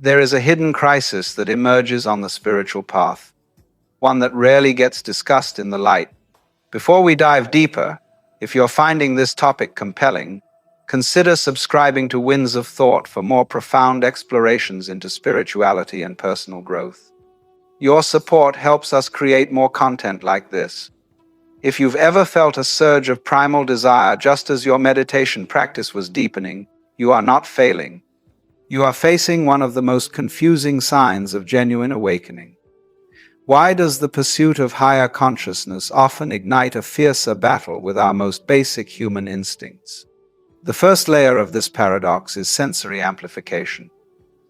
There is a hidden crisis that emerges on the spiritual path, one that rarely gets discussed in the light. Before we dive deeper, if you're finding this topic compelling, consider subscribing to Winds of Thought for more profound explorations into spirituality and personal growth. Your support helps us create more content like this. If you've ever felt a surge of primal desire just as your meditation practice was deepening, you are not failing. You are facing one of the most confusing signs of genuine awakening. Why does the pursuit of higher consciousness often ignite a fiercer battle with our most basic human instincts? The first layer of this paradox is sensory amplification.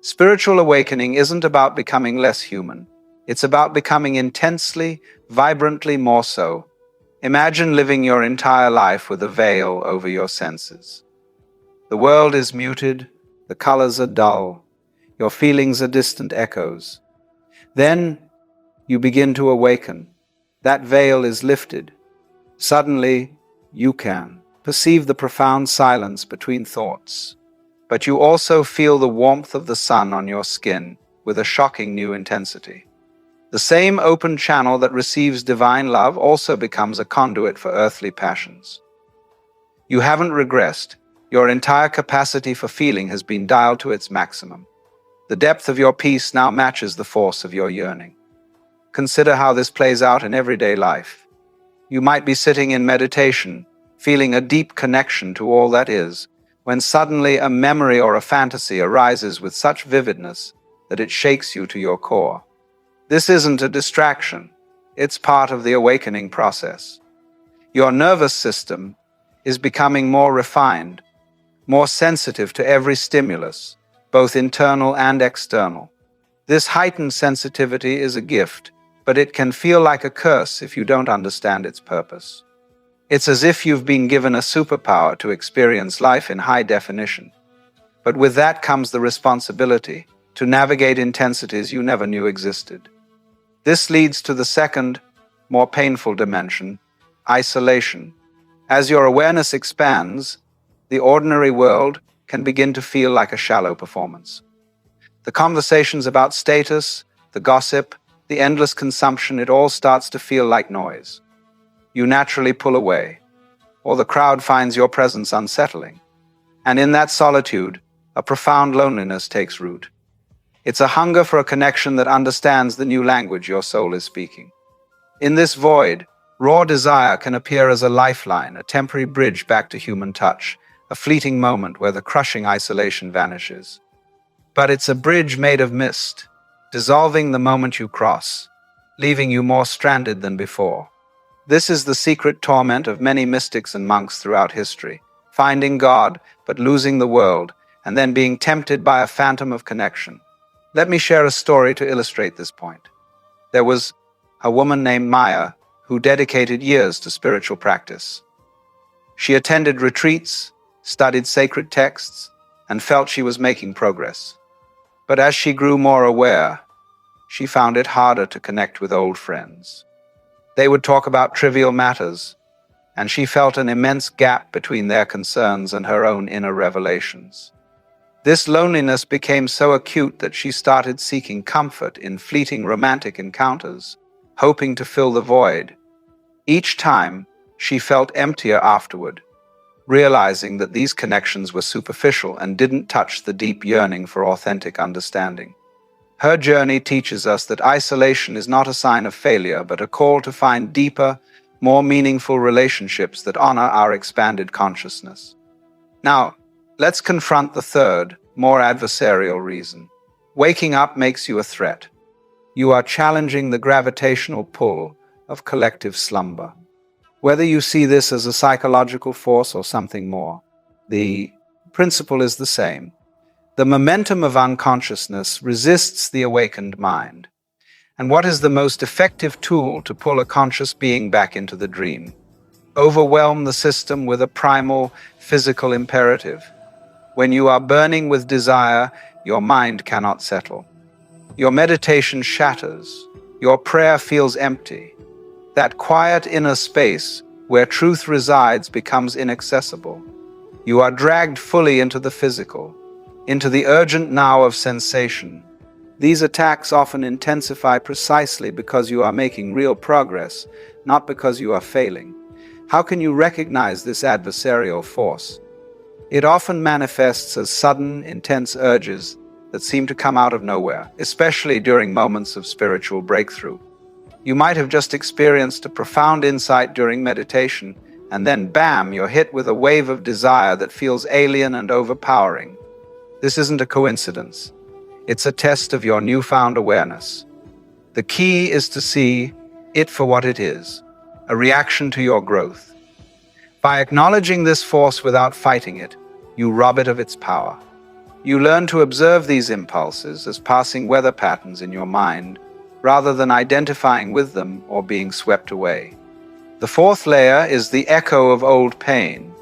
Spiritual awakening isn't about becoming less human. It's about becoming intensely, vibrantly more so. Imagine living your entire life with a veil over your senses. The world is muted, the colors are dull, your feelings are distant echoes. Then you begin to awaken. That veil is lifted. Suddenly, you can perceive the profound silence between thoughts, but you also feel the warmth of the sun on your skin with a shocking new intensity. The same open channel that receives divine love also becomes a conduit for earthly passions. You haven't regressed. Your entire capacity for feeling has been dialed to its maximum. The depth of your peace now matches the force of your yearning. Consider how this plays out in everyday life. You might be sitting in meditation, feeling a deep connection to all that is, when suddenly a memory or a fantasy arises with such vividness that it shakes you to your core. This isn't a distraction. It's part of the awakening process. Your nervous system is becoming more refined, more sensitive to every stimulus, both internal and external. This heightened sensitivity is a gift, but it can feel like a curse if you don't understand its purpose. It's as if you've been given a superpower to experience life in high definition. But with that comes the responsibility to navigate intensities you never knew existed. This leads to the second, more painful dimension, isolation. As your awareness expands, the ordinary world can begin to feel like a shallow performance. The conversations about status, the gossip, the endless consumption, it all starts to feel like noise. You naturally pull away, or the crowd finds your presence unsettling. And in that solitude, a profound loneliness takes root. It's a hunger for a connection that understands the new language your soul is speaking. In this void, raw desire can appear as a lifeline, a temporary bridge back to human touch, a fleeting moment where the crushing isolation vanishes. But it's a bridge made of mist, dissolving the moment you cross, leaving you more stranded than before. This is the secret torment of many mystics and monks throughout history, finding God, but losing the world, and then being tempted by a phantom of connection. Let me share a story to illustrate this point. There was a woman named Maya who dedicated years to spiritual practice. She attended retreats, studied sacred texts, and felt she was making progress. But as she grew more aware, she found it harder to connect with old friends. They would talk about trivial matters, and she felt an immense gap between their concerns and her own inner revelations. This loneliness became so acute that she started seeking comfort in fleeting romantic encounters, hoping to fill the void. Each time, she felt emptier afterward, realizing that these connections were superficial and didn't touch the deep yearning for authentic understanding. Her journey teaches us that isolation is not a sign of failure, but a call to find deeper, more meaningful relationships that honor our expanded consciousness. Now, let's confront the third, more adversarial reason. Waking up makes you a threat. You are challenging the gravitational pull of collective slumber. Whether you see this as a psychological force or something more, the principle is the same. The momentum of unconsciousness resists the awakened mind. And what is the most effective tool to pull a conscious being back into the dream? Overwhelm the system with a primal, physical imperative. When you are burning with desire, your mind cannot settle. Your meditation shatters. Your prayer feels empty. That quiet inner space where truth resides becomes inaccessible. You are dragged fully into the physical. into the urgent now of sensation. These attacks often intensify precisely because you are making real progress, not because you are failing. How can you recognize this adversarial force? It often manifests as sudden, intense urges that seem to come out of nowhere, especially during moments of spiritual breakthrough. You might have just experienced a profound insight during meditation, and then bam, you're hit with a wave of desire that feels alien and overpowering. This isn't a coincidence. It's a test of your newfound awareness. The key is to see it for what it is, a reaction to your growth. By acknowledging this force without fighting it, you rob it of its power. You learn to observe these impulses as passing weather patterns in your mind, rather than identifying with them or being swept away. The fourth layer is the echo of old pain.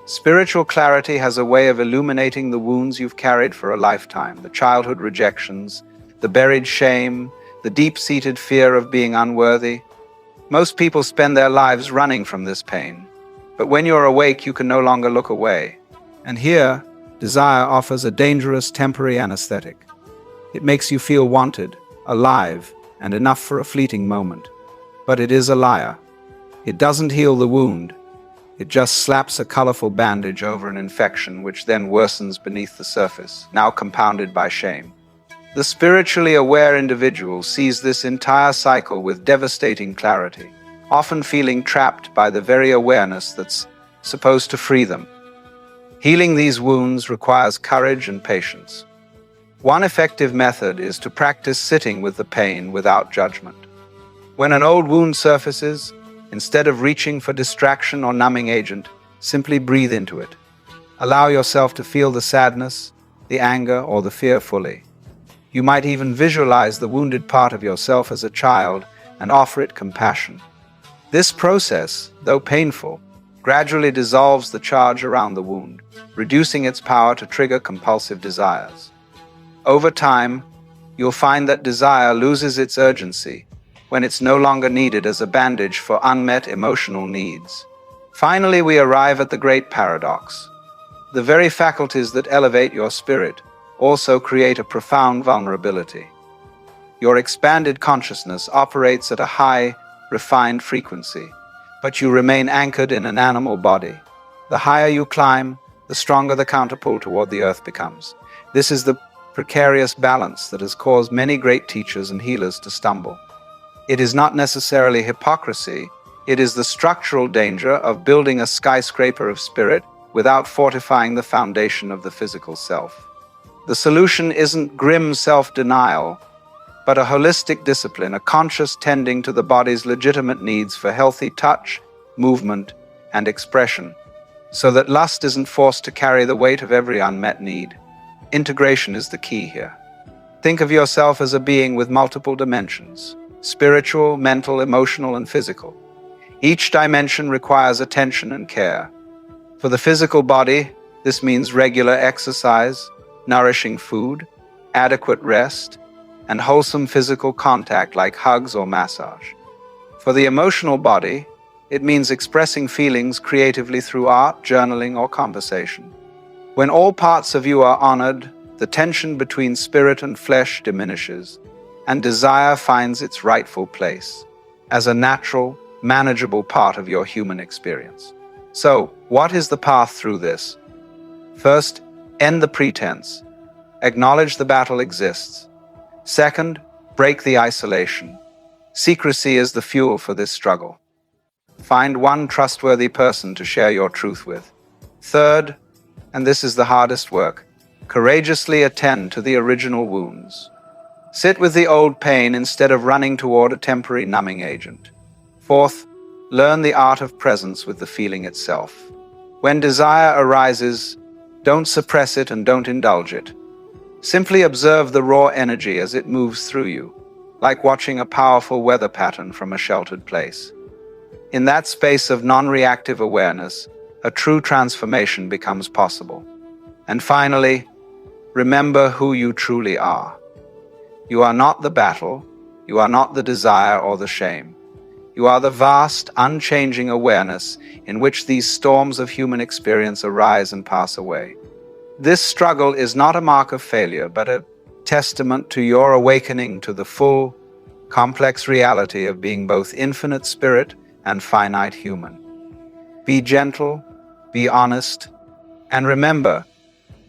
Spiritual clarity has a way of illuminating the wounds you've carried for a lifetime, the childhood rejections, the buried shame, the deep-seated fear of being unworthy. Most people spend their lives running from this pain, but when you're awake, you can no longer look away. And here, desire offers a dangerous temporary anesthetic. It makes you feel wanted, alive, and enough for a fleeting moment. But it is a liar. It doesn't heal the wound. It just slaps a colorful bandage over an infection which then worsens beneath the surface, now compounded by shame. The spiritually aware individual sees this entire cycle with devastating clarity, often feeling trapped by the very awareness that's supposed to free them. Healing these wounds requires courage and patience. One effective method is to practice sitting with the pain without judgment. When an old wound surfaces, instead of reaching for distraction or numbing agent, simply breathe into it. Allow yourself to feel the sadness, the anger, or the fear fully. You might even visualize the wounded part of yourself as a child and offer it compassion. This process, though painful, gradually dissolves the charge around the wound, reducing its power to trigger compulsive desires. Over time, you'll find that desire loses its urgency when it's no longer needed as a bandage for unmet emotional needs. Finally, we arrive at the great paradox. The very faculties that elevate your spirit also create a profound vulnerability. Your expanded consciousness operates at a high, refined frequency, but you remain anchored in an animal body. The higher you climb, the stronger the counterpull toward the earth becomes. This is the precarious balance that has caused many great teachers and healers to stumble. It is not necessarily hypocrisy, it is the structural danger of building a skyscraper of spirit without fortifying the foundation of the physical self. The solution isn't grim self-denial, but a holistic discipline, a conscious tending to the body's legitimate needs for healthy touch, movement, and expression, so that lust isn't forced to carry the weight of every unmet need. Integration is the key here. Think of yourself as a being with multiple dimensions: spiritual, mental, emotional, and physical. Each dimension requires attention and care. For the physical body, this means regular exercise, nourishing food, adequate rest, and wholesome physical contact like hugs or massage. For the emotional body, it means expressing feelings creatively through art, journaling, or conversation. When all parts of you are honored, the tension between spirit and flesh diminishes, and desire finds its rightful place as a natural, manageable part of your human experience. So, what is the path through this? First, end the pretense. Acknowledge the battle exists. Second, break the isolation. Secrecy is the fuel for this struggle. Find one trustworthy person to share your truth with. Third, and this is the hardest work, courageously attend to the original wounds. Sit with the old pain instead of running toward a temporary numbing agent. Fourth, learn the art of presence with the feeling itself. When desire arises, don't suppress it and don't indulge it. Simply observe the raw energy as it moves through you, like watching a powerful weather pattern from a sheltered place. In that space of non-reactive awareness, a true transformation becomes possible. And finally, remember who you truly are. You are not the battle, you are not the desire or the shame. You are the vast, unchanging awareness in which these storms of human experience arise and pass away. This struggle is not a mark of failure, but a testament to your awakening to the full, complex reality of being both infinite spirit and finite human. Be gentle, be honest, and remember,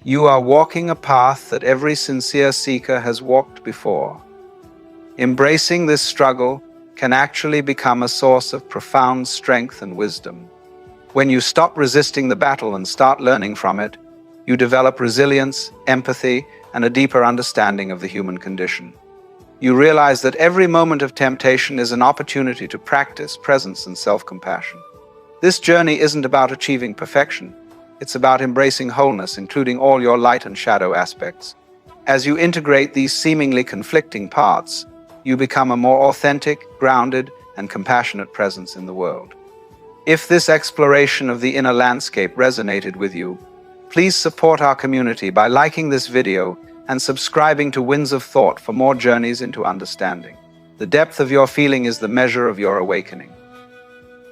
you are walking a path that every sincere seeker has walked before. Embracing this struggle can actually become a source of profound strength and wisdom. When you stop resisting the battle and start learning from it, you develop resilience, empathy, and a deeper understanding of the human condition. You realize that every moment of temptation is an opportunity to practice presence and self-compassion. This journey isn't about achieving perfection. It's about embracing wholeness, including all your light and shadow aspects. As you integrate these seemingly conflicting parts, you become a more authentic, grounded, and compassionate presence in the world. If this exploration of the inner landscape resonated with you, please support our community by liking this video and subscribing to Winds of Thought for more journeys into understanding. The depth of your feeling is the measure of your awakening.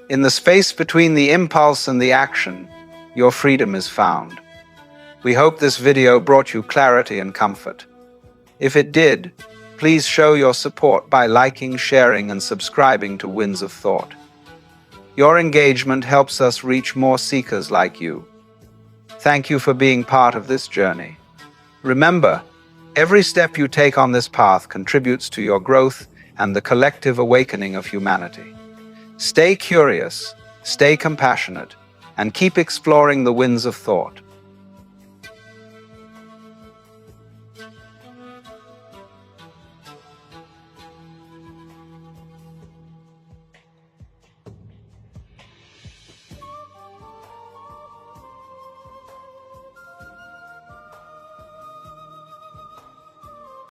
In the space between the impulse and the action, your freedom is found. We hope this video brought you clarity and comfort. If it did, please show your support by liking, sharing, and subscribing to Winds of Thought. Your engagement helps us reach more seekers like you. Thank you for being part of this journey. Remember, every step you take on this path contributes to your growth and the collective awakening of humanity. Stay curious, stay compassionate, and keep exploring the winds of thought.